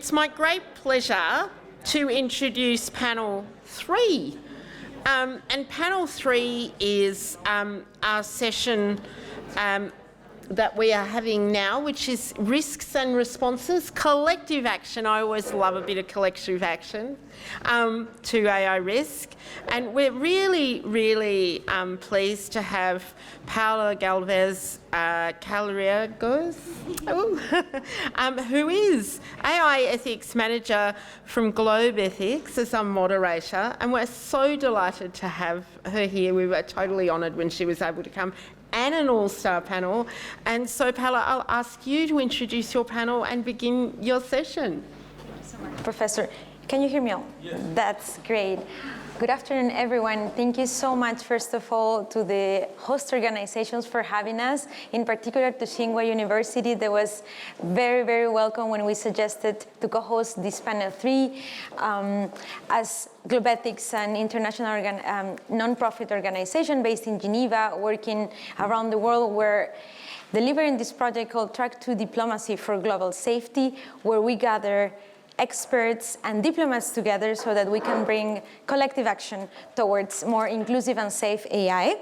it's my great pleasure to introduce panel 3. And panel 3 is our session that we are having now, which is risks and responses, collective action. I always love a bit of collective action to AI risk. And we're really, really pleased to have Paola Galvez Callirgros, who is AI Ethics Manager from Globe Ethics as our moderator. And we're so delighted to have her here. We were totally honoured when she was able to come, and an all-star panel. And so, Paola, I'll ask you to introduce your panel and begin your session. Thank you so much, Professor. Can you hear me all? Yes. That's great. Good afternoon, everyone. Thank you so much, first of all, to the host organizations for having us, in particular to Tsinghua University. That was very, very welcome when we suggested to co-host this panel 3. As Globe Ethics, an international non-profit organization based in Geneva, working around the world, we're delivering this project called Track to Diplomacy for Global Safety, where we gather experts and diplomats together so that we can bring collective action towards more inclusive and safe AI.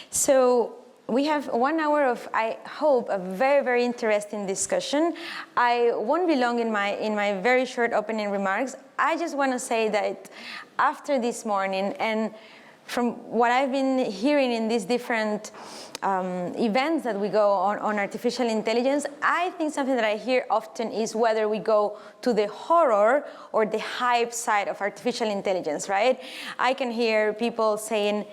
So we have 1 hour of, I hope, a very, very interesting discussion. I won't be long in my very short opening remarks. I just want to say that after this morning, and from what I've been hearing in these different events that we go on artificial intelligence, I think something that I hear often is whether we go to the horror or the hype side of artificial intelligence, right? I can hear people saying,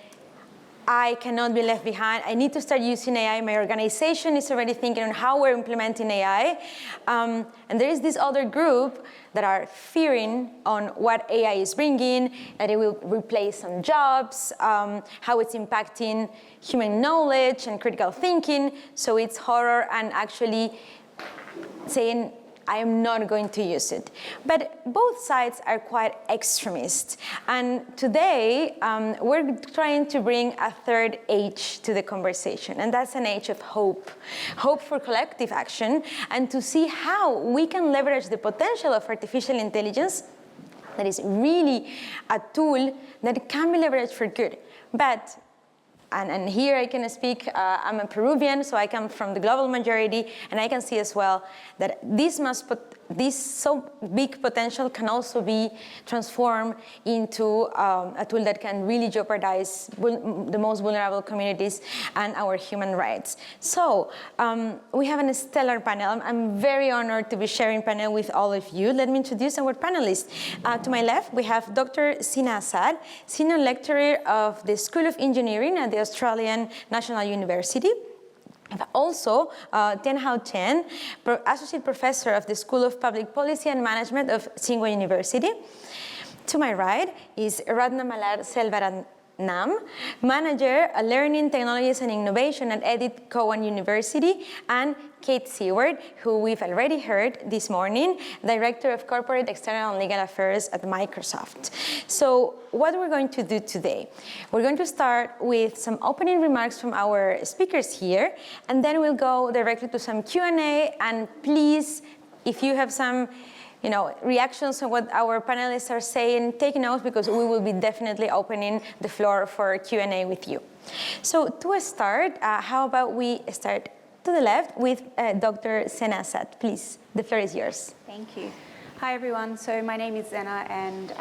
I cannot be left behind. I need to start using AI. My organization is already thinking on how we're implementing AI. And there is this other group that are fearing on what AI is bringing, that it will replace some jobs, how it's impacting human knowledge and critical thinking. So it's horror and actually saying, I am not going to use it. But both sides are quite extremist. And today, we're trying to bring a third H to the conversation, and that's an H of hope. Hope for collective action, and to see how we can leverage the potential of artificial intelligence that is really a tool that can be leveraged for good. But and here I can speak, I'm a Peruvian, so I come from the global majority, and I can see as well that this so big potential can also be transformed into a tool that can really jeopardize the most vulnerable communities and our human rights. So we have a stellar panel. I'm very honored to be sharing panel with all of you. Let me introduce our panelists. To my left, we have Dr. Zena Assaad, Senior Lecturer of the School of Engineering at the Australian National University. Also, Tianhao Chen, Associate Professor of the School of Public Policy and Management of Tsinghua University. To my right is Ratna Malar Selvaratnam, Manager of Learning, Technologies and Innovation at Edith Cowan University, and Kate Seward, who we've already heard this morning, Director of Corporate External and Legal Affairs at Microsoft. So what we're going to do today, we're going to start with some opening remarks from our speakers here, and then we'll go directly to some Q&A, and please, if you have some reactions on what our panelists are saying, take notes, because we will be definitely opening the floor for Q&A with you. So to start, how about we start to the left with Dr. Zena Assaad. Please, the floor is yours. Thank you. Hi, everyone. So my name is Zena, and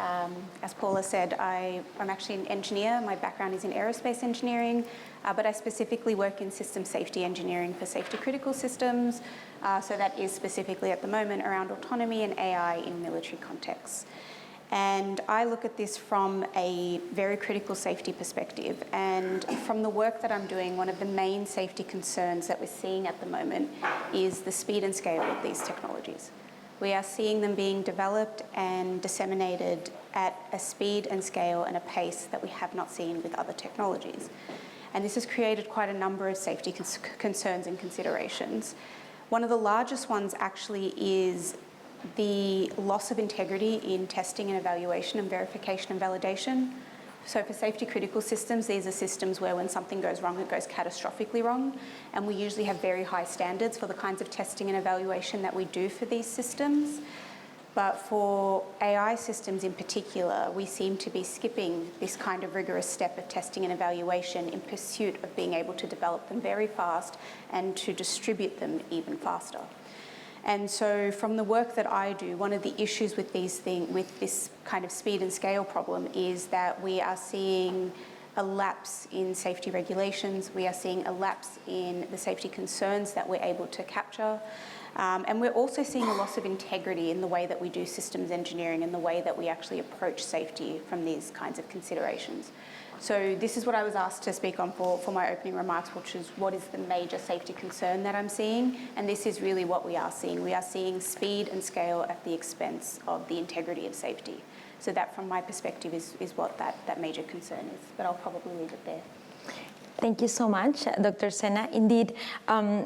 as Paula said, I'm actually an engineer. My background is in aerospace engineering, but I specifically work in system safety engineering for safety-critical systems. So that is specifically at the moment around autonomy and AI in military contexts. And I look at this from a very critical safety perspective. And from the work that I'm doing, one of the main safety concerns that we're seeing at the moment is the speed and scale of these technologies. We are seeing them being developed and disseminated at a speed and scale and a pace that we have not seen with other technologies. And this has created quite a number of safety concerns and considerations. One of the largest ones actually is the loss of integrity in testing and evaluation and verification and validation. So for safety critical systems, these are systems where when something goes wrong, it goes catastrophically wrong. And we usually have very high standards for the kinds of testing and evaluation that we do for these systems. But for AI systems in particular, we seem to be skipping this kind of rigorous step of testing and evaluation in pursuit of being able to develop them very fast and to distribute them even faster. And so from the work that I do, one of the issues with with this kind of speed and scale problem is that we are seeing a lapse in safety regulations. We are seeing a lapse in the safety concerns that we're able to capture. And we're also seeing a loss of integrity in the way that we do systems engineering and the way that we actually approach safety from these kinds of considerations. So this is what I was asked to speak on for my opening remarks, which is what is the major safety concern that I'm seeing? And this is really what we are seeing. We are seeing speed and scale at the expense of the integrity of safety. So that, from my perspective, is what that major concern is. But I'll probably leave it there. Thank you so much, Dr. Zena. Indeed,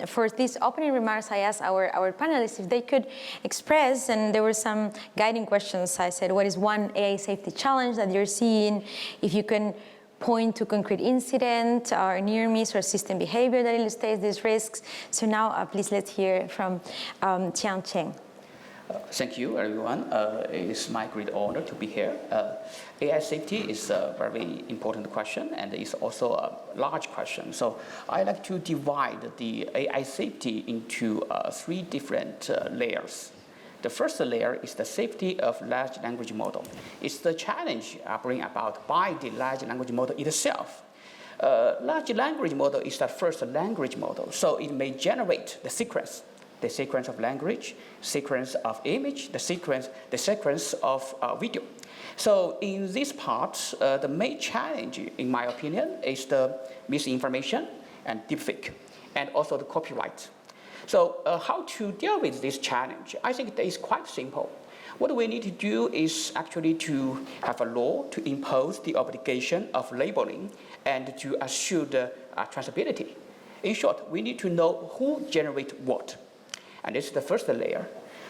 for these opening remarks, I asked our panelists if they could express, and there were some guiding questions. I said, what is one AI safety challenge that you're seeing? If you can point to concrete incident or near miss or system behavior that illustrates these risks. So now, please let's hear from Chen. Thank you, everyone. It is my great honor to be here. AI safety is a very important question, and it's also a large question. So I like to divide the AI safety into three different layers. The first layer is the safety of large language model. It's the challenge bring about by the large language model itself. Large language model is the first language model, so it may generate the sequence of language, sequence of image, the sequence of video. So in this part, the main challenge, in my opinion, is the misinformation and deepfake, and also the copyright. So how to deal with this challenge? I think that is quite simple. What we need to do is actually to have a law to impose the obligation of labeling and to assure the traceability. In short, we need to know who generates what. And this is the first layer.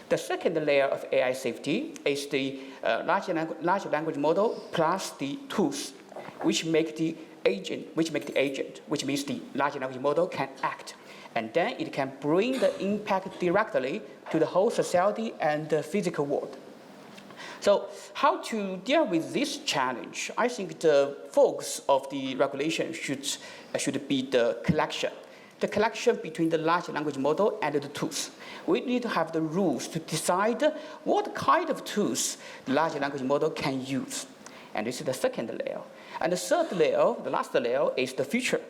The second layer of AI safety is the large language model plus the tools, which make the agent, which means the large language model can act. And then it can bring the impact directly to the whole society and the physical world. So how to deal with this challenge? I think the focus of the regulation should be the collection between the large language model and the tools. We need to have the rules to decide what kind of tools the large language model can use. And this is the second layer. And the third layer, the last layer, is the future.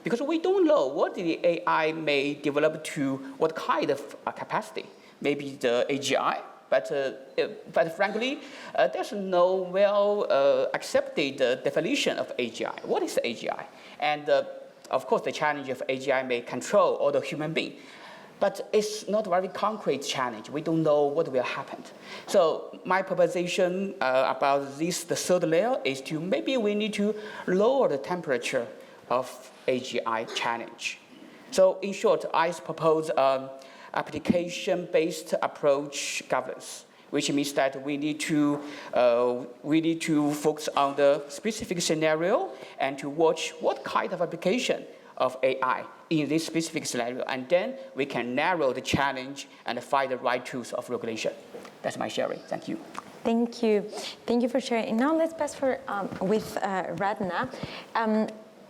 Because we don't know what the AI may develop to what kind of capacity. Maybe the AGI, but frankly, there's no well accepted definition of AGI. What is AGI? And of course, the challenge of AGI may control all the human being. But it's not a very concrete challenge. We don't know what will happen. So my proposition about this, the third layer, is to maybe we need to lower the temperature of AGI challenge. So in short, I propose application-based approach governance, which means that we need to focus on the specific scenario and to watch what kind of application of AI in this specific scenario, and then we can narrow the challenge and find the right tools of regulation. That's my sharing. Thank you. Thank you. Thank you for sharing. Now let's pass with Ratna.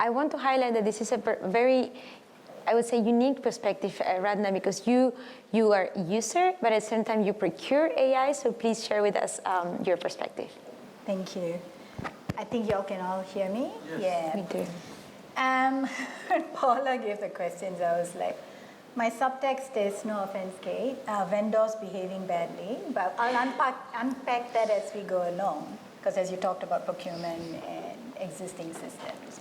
I want to highlight that this is a very, I would say, unique perspective, Ratna, because you are a user, but at the same time you procure AI, so please share with us your perspective. Thank you. I think y'all can all hear me? Yes. Yeah. We do. When Paola gave the questions, I was like, my subtext is, no offense, Kate, vendors behaving badly, but I'll unpack that as we go along, because as you talked about procurement and existing systems.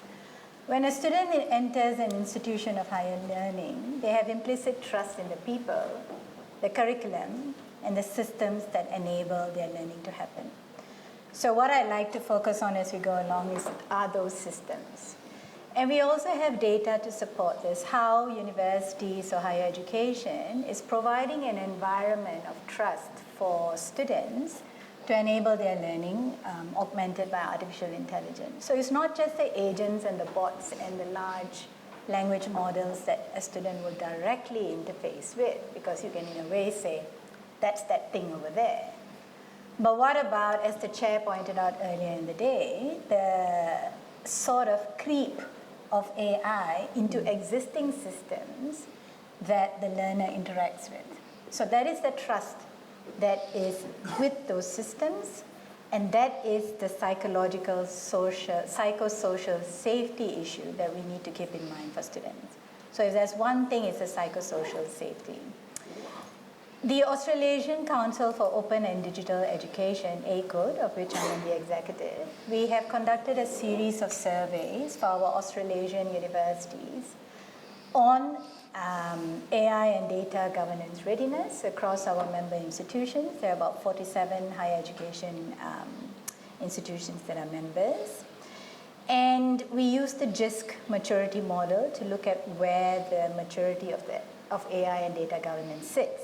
When a student enters an institution of higher learning, they have implicit trust in the people, the curriculum, and the systems that enable their learning to happen. So what I like to focus on as we go along are those systems. And we also have data to support this, how universities or higher education is providing an environment of trust for students to enable their learning augmented by artificial intelligence. So it's not just the agents and the bots and the large language models that a student will directly interface with, because you can in a way say, that's that thing over there. But what about, as the chair pointed out earlier in the day, the sort of creep of AI into existing systems that the learner interacts with? So that is the trust that is with those systems, and that is the psychological, social, psychosocial safety issue that we need to keep in mind for students. So if there's one thing, it's the psychosocial safety. The Australasian Council for Open and Digital Education, ACODE, of which I'm the executive, we have conducted a series of surveys for our Australasian universities on AI and data governance readiness across our member institutions. There are about 47 higher education institutions that are members. And we used the JISC maturity model to look at where the maturity of AI and data governance sits.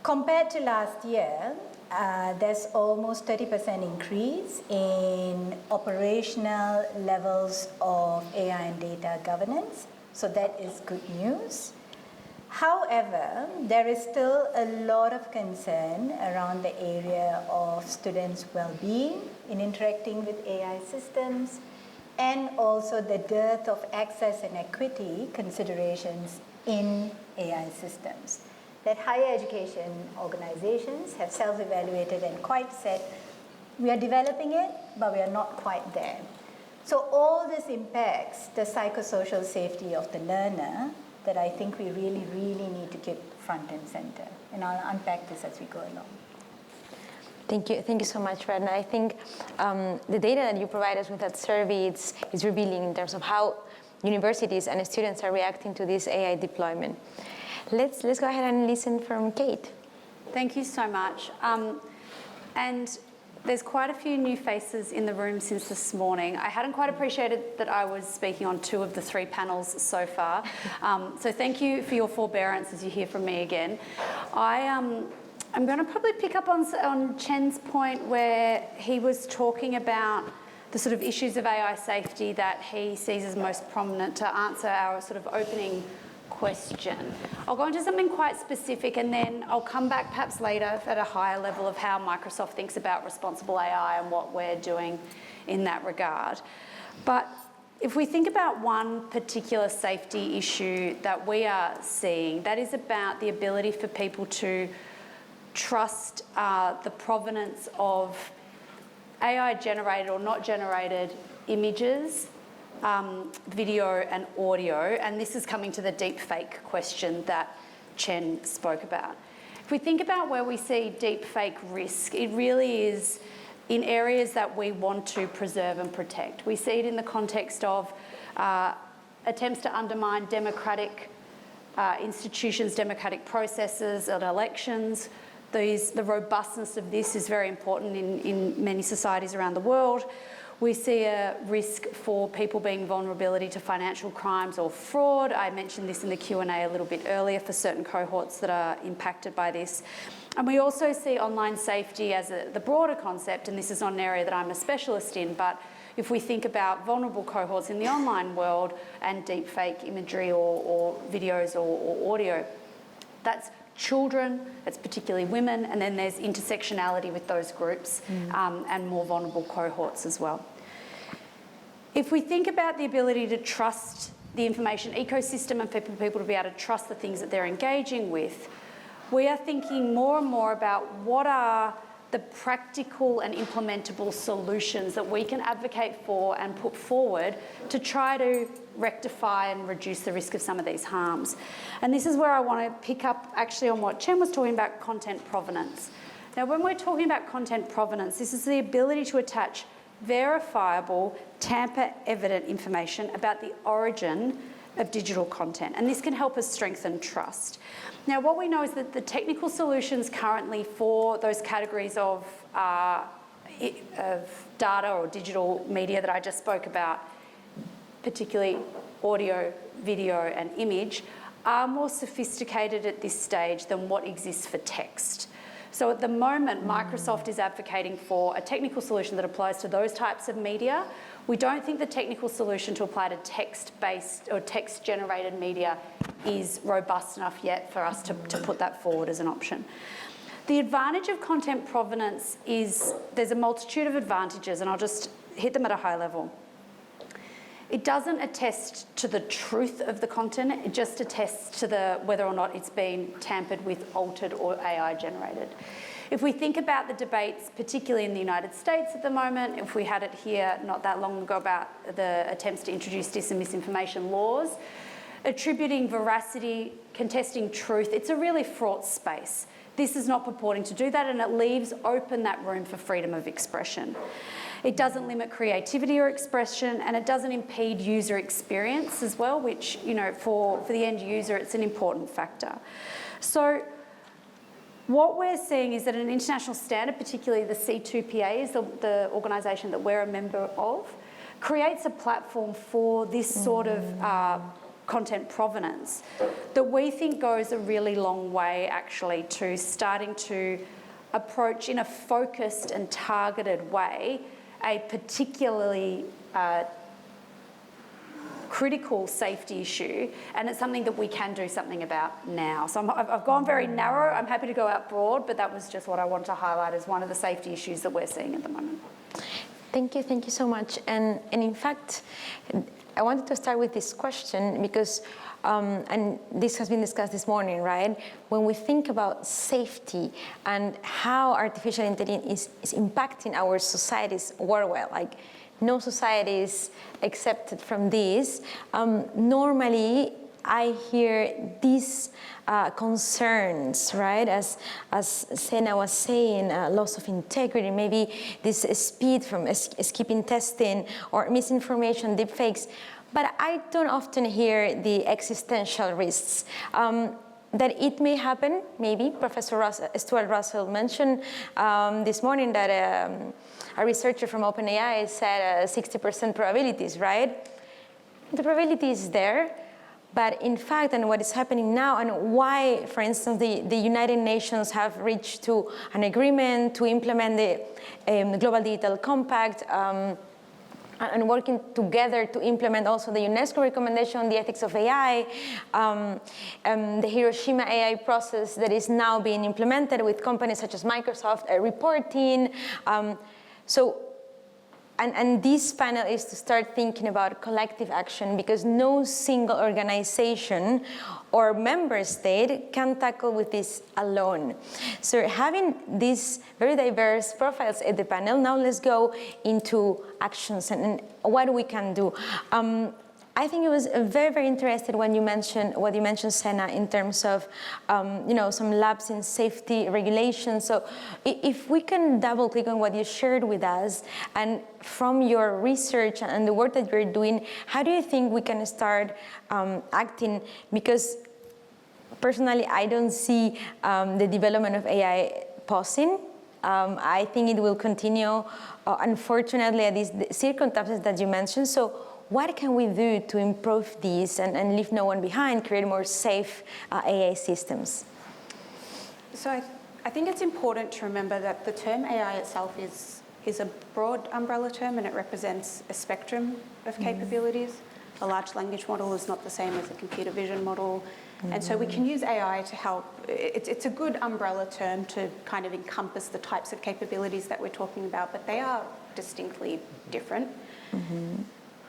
Compared to last year, there's almost 30% increase in operational levels of AI and data governance. So that is good news. However, there is still a lot of concern around the area of students' well-being in interacting with AI systems, and also the dearth of access and equity considerations in AI systems. That higher education organizations have self-evaluated and quite said, we are developing it, but we are not quite there. So all this impacts the psychosocial safety of the learner that I think we really, really need to keep front and center. And I'll unpack this as we go along. Thank you so much, Ratna. I think the data that you provide us with that survey is revealing in terms of how universities and students are reacting to this AI deployment. Let's go ahead and listen from Kate. Thank you so much. And there's quite a few new faces in the room since this morning. I hadn't quite appreciated that I was speaking on 2 of the 3 panels so far. So thank you for your forbearance as you hear from me again. I'm going to probably pick up on Chen's point where he was talking about the sort of issues of AI safety that he sees as most prominent to answer our sort of opening question. I'll go into something quite specific, and then I'll come back perhaps later at a higher level of how Microsoft thinks about responsible AI and what we're doing in that regard. But if we think about one particular safety issue that we are seeing, that is about the ability for people to trust the provenance of AI-generated or not generated images, video and audio, and this is coming to the deep fake question that Chen spoke about. If we think about where we see deep fake risk, it really is in areas that we want to preserve and protect. We see it in the context of attempts to undermine democratic institutions, democratic processes and elections. The robustness of this is very important in many societies around the world. We see a risk for people being vulnerability to financial crimes or fraud. I mentioned this in the Q&A a little bit earlier for certain cohorts that are impacted by this. And we also see online safety as the broader concept, and this is not an area that I'm a specialist in, but if we think about vulnerable cohorts in the online world and deep fake imagery or videos or audio, that's children, it's particularly women, and then there's intersectionality with those groups and more vulnerable cohorts as well. If we think about the ability to trust the information ecosystem and for people to be able to trust the things that they're engaging with, we are thinking more and more about what are the practical and implementable solutions that we can advocate for and put forward to try to rectify and reduce the risk of some of these harms. And this is where I want to pick up actually on what Chen was talking about, content provenance. Now, when we're talking about content provenance, this is the ability to attach verifiable, tamper-evident information about the origin of digital content, and this can help us strengthen trust. Now, what we know is that the technical solutions currently for those categories of data or digital media that I just spoke about, particularly audio, video and image, are more sophisticated at this stage than what exists for text. So at the moment, Microsoft is advocating for a technical solution that applies to those types of media. We don't think the technical solution to apply to text-based or text-generated media is robust enough yet for us to put that forward as an option. The advantage of content provenance is there's a multitude of advantages, and I'll just hit them at a high level. It doesn't attest to the truth of the content, it just attests to whether or not it's been tampered with, altered, or AI generated. If we think about the debates, particularly in the United States at the moment, if we had it here not that long ago about the attempts to introduce dis and misinformation laws, attributing veracity, contesting truth, it's a really fraught space. This is not purporting to do that, and it leaves open that room for freedom of expression. It doesn't limit creativity or expression, and it doesn't impede user experience as well, which, you know, for the end user, it's an important factor. So what we're seeing is that an international standard, particularly the C2PA is the organisation that we're a member of, creates a platform for this sort of content provenance that we think goes a really long way actually to starting to approach in a focused and targeted way a particularly critical safety issue, and it's something that we can do something about now. So I've gone very narrow. I'm happy to go out broad, but that was just what I wanted to highlight as one of the safety issues that we're seeing at the moment. Thank you so much. And in fact, I wanted to start with this question because, and this has been discussed this morning, right? When we think about safety and how artificial intelligence is impacting our societies worldwide, like no society is exempted from this. Normally, I hear these concerns, right? As Zena was saying, loss of integrity, maybe this speed from skipping testing or misinformation, deepfakes. But I don't often hear the existential risks. That it may happen, maybe. Professor Stuart Russell mentioned this morning that a researcher from OpenAI said 60% probabilities, right? The probability is there, but in fact, and what is happening now, and why, for instance, the United Nations have reached to an agreement to implement the Global Digital Compact, and working together to implement also the UNESCO recommendation on the ethics of AI, the Hiroshima AI process that is now being implemented with companies such as Microsoft reporting. And this panel is to start thinking about collective action because no single organization or member state can tackle with this alone. So having these very diverse profiles at the panel, now let's go into actions and what we can do. I think it was very, very interesting when you mentioned what you mentioned, Zena, in terms of some labs in safety regulations. So if we can double click on what you shared with us, and from your research and the work that you're doing, how do you think we can start acting? Because personally, I don't see the development of AI pausing. I think it will continue, unfortunately, at these circumstances that you mentioned. So what can we do to improve these and leave no one behind, create more safe AI systems? So I think it's important to remember that the term AI itself is a broad umbrella term, and it represents a spectrum of capabilities. A large language model is not the same as a computer vision model. And so we can use AI to help. It's a good umbrella term to kind of encompass the types of capabilities that we're talking about, but they are distinctly different.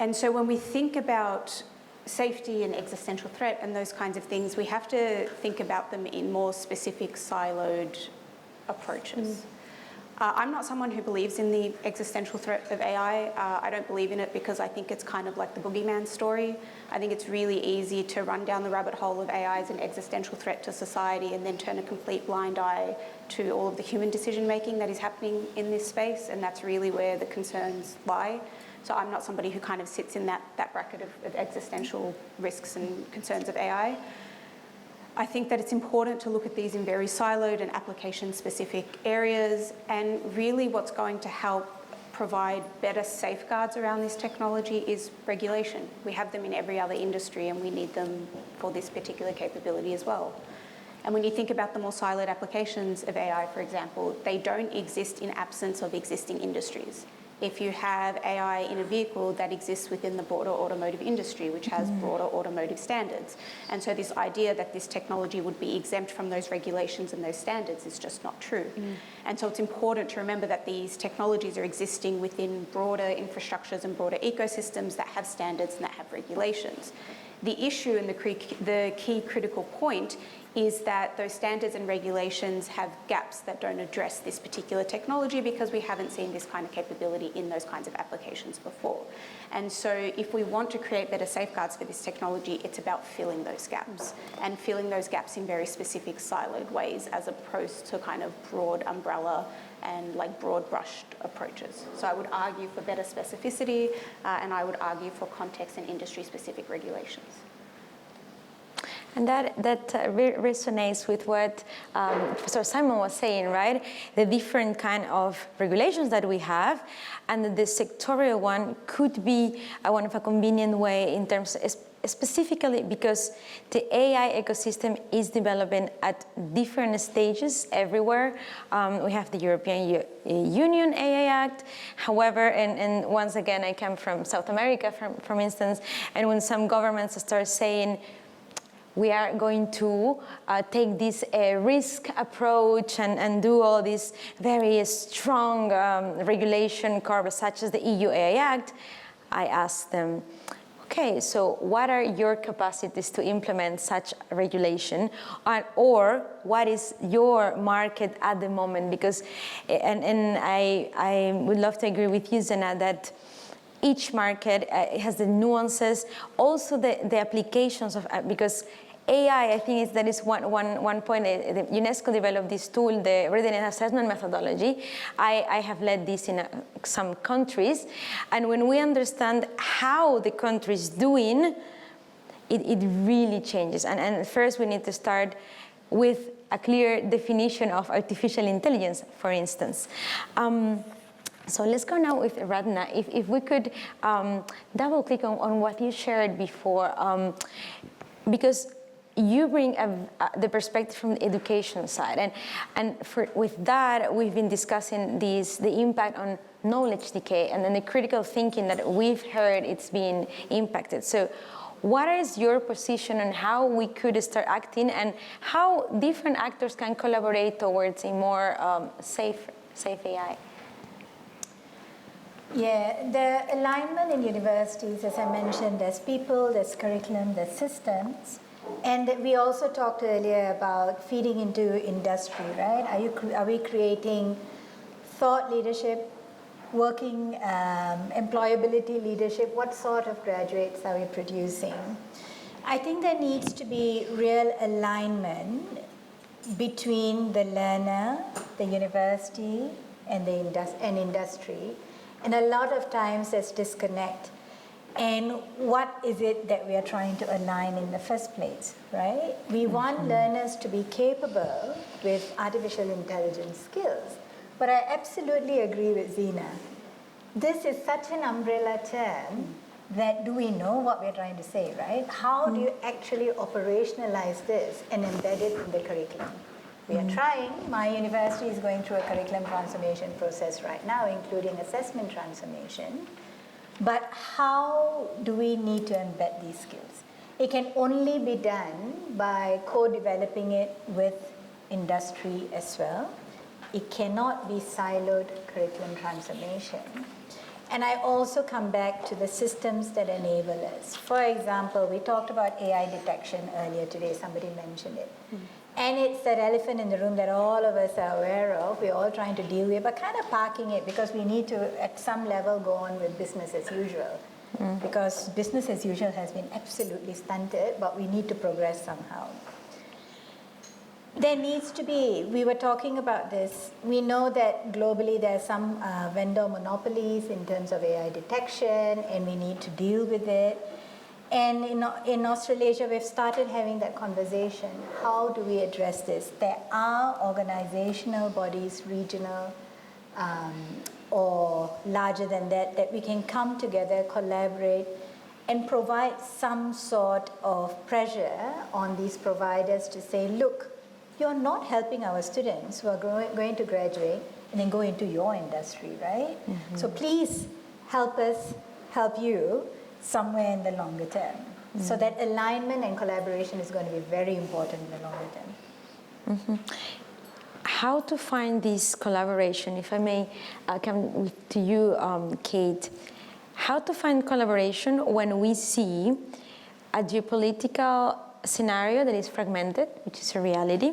And so when we think about safety and existential threat and those kinds of things, we have to think about them in more specific siloed approaches. I'm not someone who believes in the existential threat of AI. I don't believe in it because I think it's kind of like the boogeyman story. I think it's really easy to run down the rabbit hole of AI as an existential threat to society and then turn a complete blind eye to all of the human decision making that is happening in this space, and that's really where the concerns lie. So I'm not somebody who kind of sits in that bracket of existential risks and concerns of AI. I think that it's important to look at these in very siloed and application-specific areas, and really what's going to help provide better safeguards around this technology is regulation. We have them in every other industry, and we need them for this particular capability as well. And when you think about the more siloed applications of AI, for example, they don't exist in absence of existing industries. if you have AI in a vehicle that exists within the broader automotive industry, which has broader automotive standards. And so this idea that this technology would be exempt from those regulations and those standards is just not true. And so it's important to remember that these technologies are existing within broader infrastructures and broader ecosystems that have standards and that have regulations. The issue and the key critical point is that those standards and regulations have gaps that don't address this particular technology because we haven't seen this kind of capability in those kinds of applications before. And so if we want to create better safeguards for this technology, it's about filling those gaps and filling those gaps in very specific siloed ways as opposed to kind of broad umbrella and like broad brushed approaches. So I would argue for better specificity and I would argue for context and industry specific regulations. And that resonates with what Professor Simon was saying, right? The different kind of regulations that we have, and the sectorial one could be one of a convenient way in terms of specifically because the AI ecosystem is developing at different stages everywhere. We have the European Union AI Act. However, and once again, I come from South America, for instance, and when some governments start saying, we are going to take this risk approach and do all these very strong regulation curves, such as the EU AI Act, I ask them, okay, so what are your capacities to implement such regulation, or what is your market at the moment? Because, and I would love to agree with you, Zena, that each market has the nuances, also the applications of, because AI, I think that is one point. UNESCO developed this tool, the readiness assessment methodology. I have led this in some countries, and when we understand how the country is doing, it really changes. And first, we need to start with a clear definition of artificial intelligence, for instance. So let's go now with Ratna. If we could double click on what you shared before, because you bring the perspective from the education side, and with that, we've been discussing the impact on knowledge decay and then the critical thinking that we've heard it's being impacted. So what is your position on how we could start acting and how different actors can collaborate towards a more safe AI? Yeah, the alignment in universities, as I mentioned, there's people, there's curriculum, there's systems. And we also talked earlier about feeding into industry, right? Are we creating thought leadership, working employability leadership? What sort of graduates are we producing? I think there needs to be real alignment between the learner, the university, and industry. And a lot of times there's disconnect. And what is it that we are trying to align in the first place, right? We want learners to be capable with artificial intelligence skills. But I absolutely agree with Zena. This is such an umbrella term that do we know what we're trying to say, right? How do you actually operationalize this and embed it in the curriculum? We are trying. My university is going through a curriculum transformation process right now, including assessment transformation. But how do we need to embed these skills? It can only be done by co-developing it with industry as well. It cannot be siloed curriculum transformation. And I also come back to the systems that enable us. For example, we talked about AI detection earlier today. Somebody mentioned it. And it's that elephant in the room that all of us are aware of, we're all trying to deal with, but kind of parking it because we need to, at some level, go on with business as usual. Because business as usual has been absolutely stunted, but we need to progress somehow. There needs to be, we were talking about this, we know that globally there are some vendor monopolies in terms of AI detection, and we need to deal with it. And in Australasia, we've started having that conversation. How do we address this? There are organizational bodies, regional or larger than that, that we can come together, collaborate, and provide some sort of pressure on these providers to say, look, you're not helping our students who are going to graduate and then go into your industry, right? So please help us help you somewhere in the longer term. So that alignment and collaboration is going to be very important in the longer term. How to find this collaboration? If I may come to you, Kate. How to find collaboration when we see a geopolitical scenario that is fragmented, which is a reality.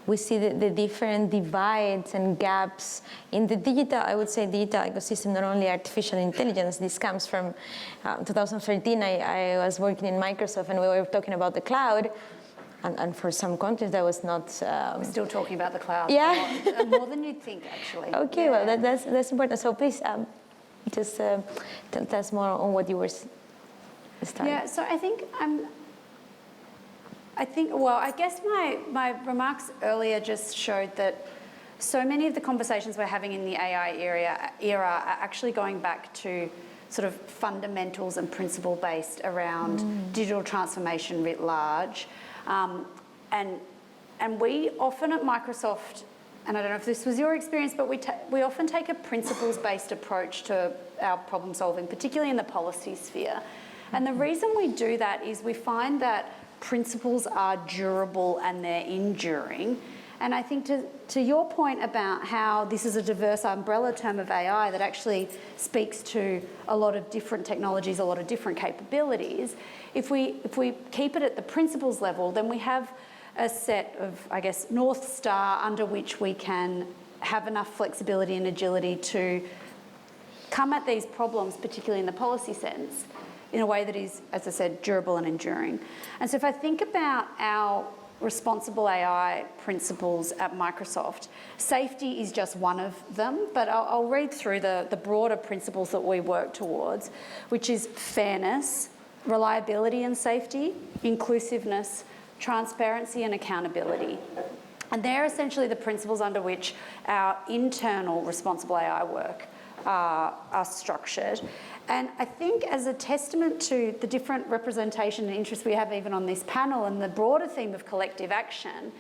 We see the different divides and gaps in the digital, I would say digital ecosystem, not only artificial intelligence. This comes from 2013. I was working in Microsoft and we were talking about the cloud. And for some countries that was not... We're still talking about the cloud. Yeah. More than you'd think, actually. Okay, yeah. well, that's important. So please just tell us more on what you were starting. Yeah, so I guess my remarks earlier just showed that so many of the conversations we're having in the AI era are actually going back to sort of fundamentals and principle-based around digital transformation writ large. And we often at Microsoft, and I don't know if this was your experience, but we often take a principles-based approach to our problem solving, particularly in the policy sphere. And the reason we do that is we find that principles are durable and they're enduring. And I think to your point about how this is a diverse umbrella term of AI that actually speaks to a lot of different technologies, a lot of different capabilities, if we keep it at the principles level, then we have a set of, I guess, North Star under which we can have enough flexibility and agility to come at these problems, particularly in the policy sense, in a way that is, as I said, durable and enduring. And so if I think about our responsible AI principles at Microsoft, safety is just one of them, but I'll read through the broader principles that we work towards, which is fairness, reliability and safety, inclusiveness, transparency and accountability. And they're essentially the principles under which our internal responsible AI work are structured. And I think as a testament to the different representation and interests we have even on this panel and the broader theme of collective action,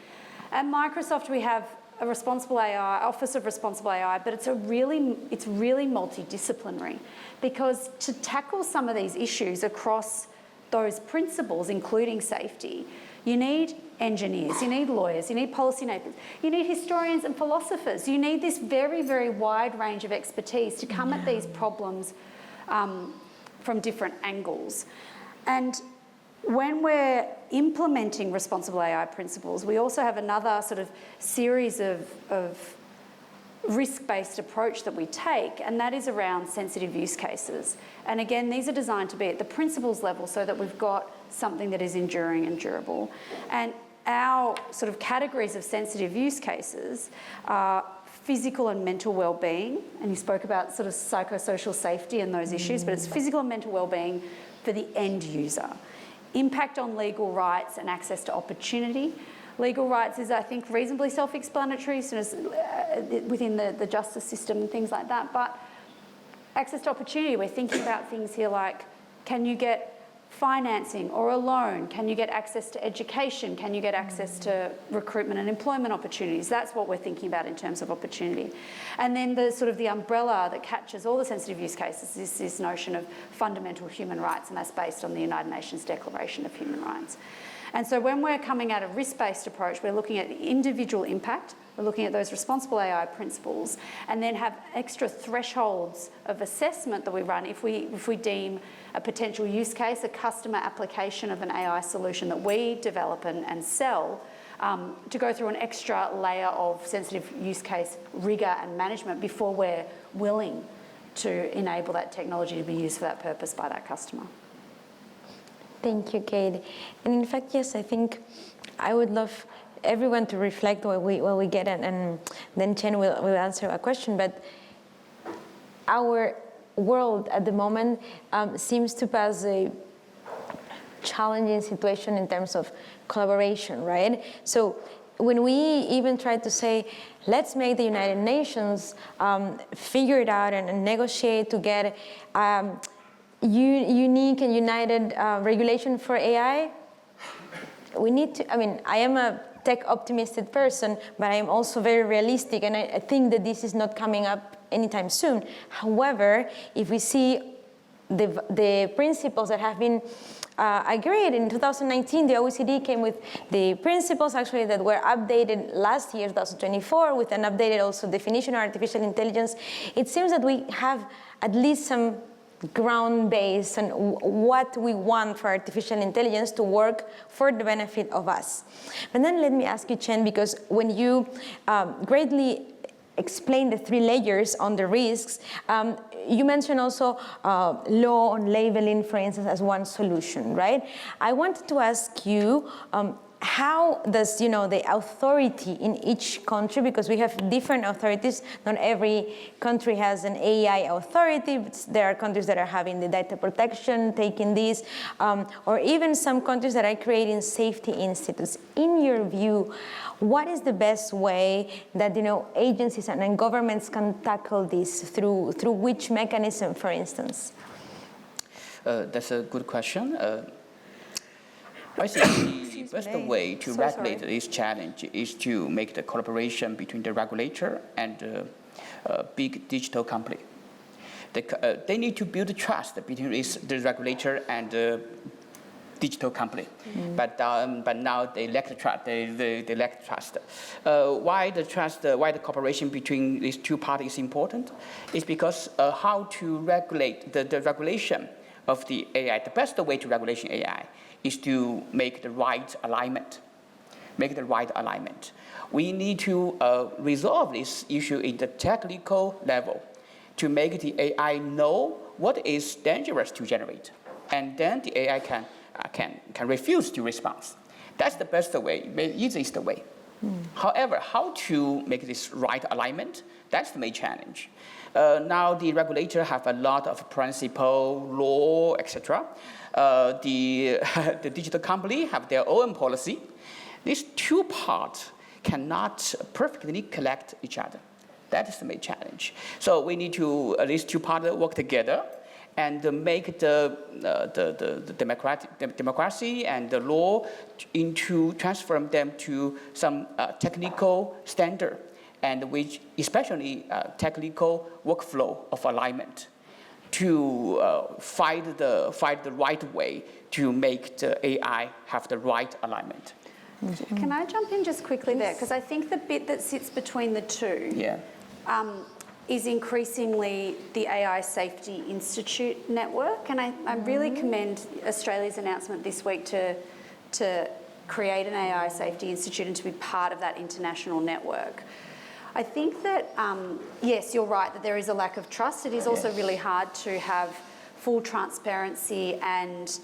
at Microsoft we have a responsible AI, Office of Responsible AI, but it's really multidisciplinary, because to tackle some of these issues across those principles, including safety, you need engineers, you need lawyers, you need policymakers, you need historians and philosophers. You need this very, very wide range of expertise to come at these problems from different angles. And when we're implementing responsible AI principles, we also have another sort of series of risk-based approach that we take, and that is around sensitive use cases. And again, these are designed to be at the principles level so that we've got something that is enduring and durable. And our sort of categories of sensitive use cases are physical and mental well-being, and you spoke about sort of psychosocial safety and those issues, but it's physical and mental well-being for the end user. Impact on legal rights and access to opportunity. Legal rights is, I think, reasonably self-explanatory within the justice system and things like that, but access to opportunity, we're thinking about things here like, can you get financing or a loan? Can you get access to education? Can you get access to recruitment and employment opportunities? That's what we're thinking about in terms of opportunity. And then the sort of the umbrella that catches all the sensitive use cases is this notion of fundamental human rights, and that's based on the United Nations Declaration of Human Rights. And so when we're coming at a risk-based approach, we're looking at the individual impact, we're looking at those responsible AI principles, and then have extra thresholds of assessment that we run if we deem a potential use case, a customer application of an AI solution that we develop and sell, to go through an extra layer of sensitive use case rigor and management before we're willing to enable that technology to be used for that purpose by that customer. Thank you, Kate. And in fact, yes, I think I would love everyone to reflect what we get, and then Chen will answer a question. But our world at the moment seems to pass a challenging situation in terms of collaboration, right? So when we even try to say, let's make the United Nations figure it out and negotiate to get unique and united regulation for AI, we need to, I mean, I am a tech optimistic person, but I am also very realistic, and I think that this is not coming up anytime soon. However, if we see the principles that have been agreed in 2019, the OECD came with the principles actually that were updated last year, 2024, with an updated also definition of artificial intelligence. It seems that we have at least some ground base on what we want for artificial intelligence to work for the benefit of us. But then let me ask you, Chen, because when you greatly explain the 3 layers on the risks, you mentioned also law on labeling, for instance, as one solution, right? I wanted to ask you, how does, the authority in each country, because we have different authorities, not every country has an AI authority, but there are countries that are having the data protection, taking this, or even some countries that are creating safety institutes. In your view, what is the best way that, agencies and governments can tackle this, through which mechanism, for instance? That's a good question. I think the best way to regulate this challenge is to make the collaboration between the regulator and the big digital company. They need to build trust between the regulator and the digital company, but now they lack the trust. They lack trust. Why the cooperation between these two parties is important? Is because how to regulate the regulation of the AI. The best way to regulation AI is to make the right alignment. We need to resolve this issue in the technical level to make the AI know what is dangerous to generate, and then the AI can refuse to respond. That's the best way, the easiest way. However, how to make this right alignment, that's the main challenge. Now the regulator have a lot of principle, law, etc. The digital company have their own policy. These two parts cannot perfectly collect each other. That is the main challenge. So we need to, these two parts work together and make the democracy and the law transform them to some technical standard, and which especially technical workflow of alignment to find the right way to make the AI have the right alignment. Can I jump in just quickly there? Because I think the bit that sits between the two is increasingly the AI Safety Institute network. And I really commend Australia's announcement this week to create an AI Safety Institute and to be part of that international network. I think that, yes, you're right, that there is a lack of trust. It is also really hard to have full transparency and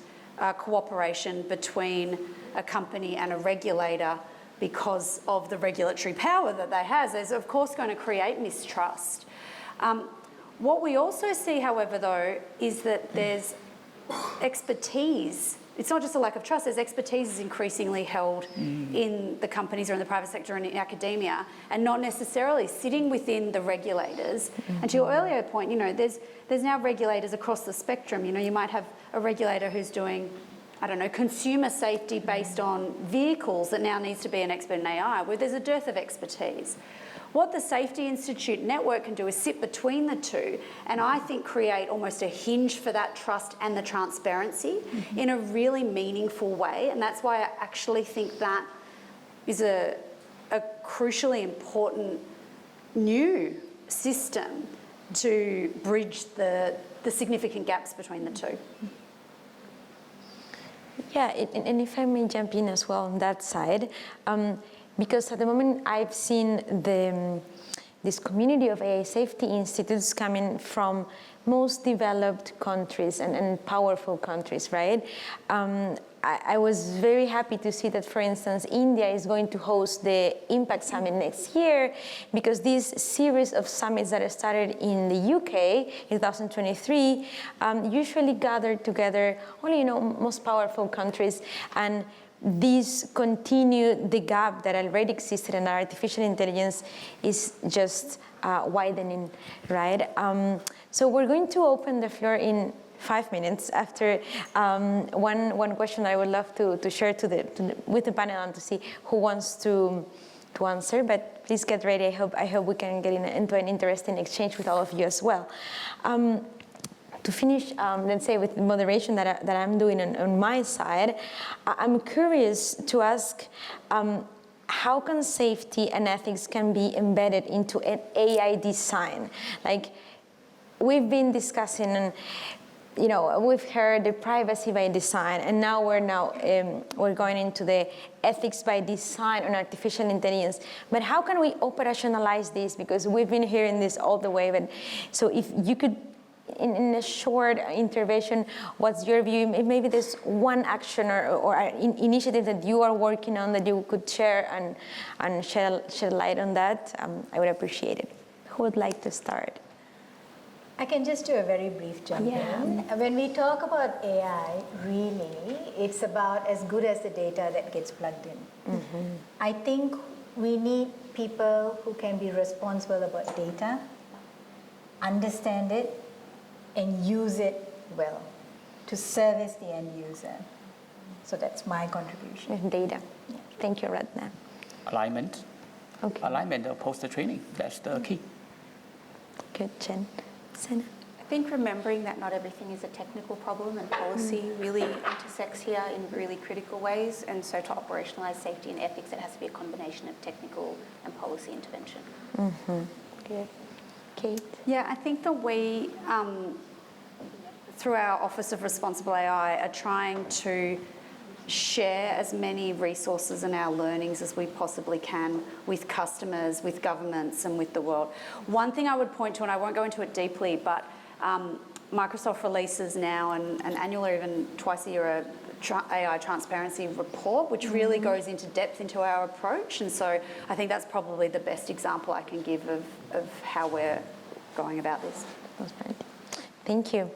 cooperation between a company and a regulator because of the regulatory power that they have. There's, of course, going to create mistrust. What we also see, however, though, is that there's expertise. It's not just a lack of trust, there's expertise is increasingly held in the companies or in the private sector and in academia, and not necessarily sitting within the regulators. And to your earlier point, there's now regulators across the spectrum. You might have a regulator who's doing, I don't know, consumer safety based on vehicles that now needs to be an expert in AI, where there's a dearth of expertise. What the Safety Institute network can do is sit between the two and I think create almost a hinge for that trust and the transparency in a really meaningful way. And that's why I actually think that is a crucially important new system to bridge the significant gaps between the two. Yeah, and if I may jump in as well on that side, because at the moment I've seen this community of AI safety institutes coming from most developed countries and powerful countries, right? I was very happy to see that, for instance, India is going to host the Impact Summit next year, because this series of summits that started in the UK in 2023 usually gathered together only, most powerful countries, and these continue the gap that already existed, and artificial intelligence is just widening, right? So we're going to open the floor in 5 minutes after one question I would love to share with the panel and to see who wants to answer, but please get ready. I hope we can get into an interesting exchange with all of you as well. To finish, let's say with the moderation that I'm doing on my side, I'm curious to ask how can safety and ethics can be embedded into an AI design? Like we've been discussing, and we've heard the privacy by design, and now we're going into the ethics by design on artificial intelligence. But how can we operationalize this? Because we've been hearing this all the way. But so if you could, in a short intervention, what's your view? Maybe there's one action or an initiative that you are working on that you could share and shed light on that. I would appreciate it. Who would like to start? I can just do a very brief jump in. When we talk about AI, really, it's about as good as the data that gets plugged in. Mm-hmm. I think we need people who can be responsible about data, understand it, and use it well to service the end user. So that's my contribution. With data. Yeah. Thank you, Ratna. Alignment. Okay. Alignment of post-training, that's the key. Good, Chen. Zena. I think remembering that not everything is a technical problem and policy really intersects here in really critical ways, and so to operationalise safety and ethics, it has to be a combination of technical and policy intervention. Mm-hmm. Good. Kate? Yeah, I think that we, through our Office of Responsible AI, are trying to share as many resources and our learnings as we possibly can with customers, with governments, and with the world. One thing I would point to, and I won't go into it deeply, but Microsoft releases now an annual or even twice a year AI transparency report, which really goes into depth into our approach. And so I think that's probably the best example I can give of how we're going about this. That's right. Thank you.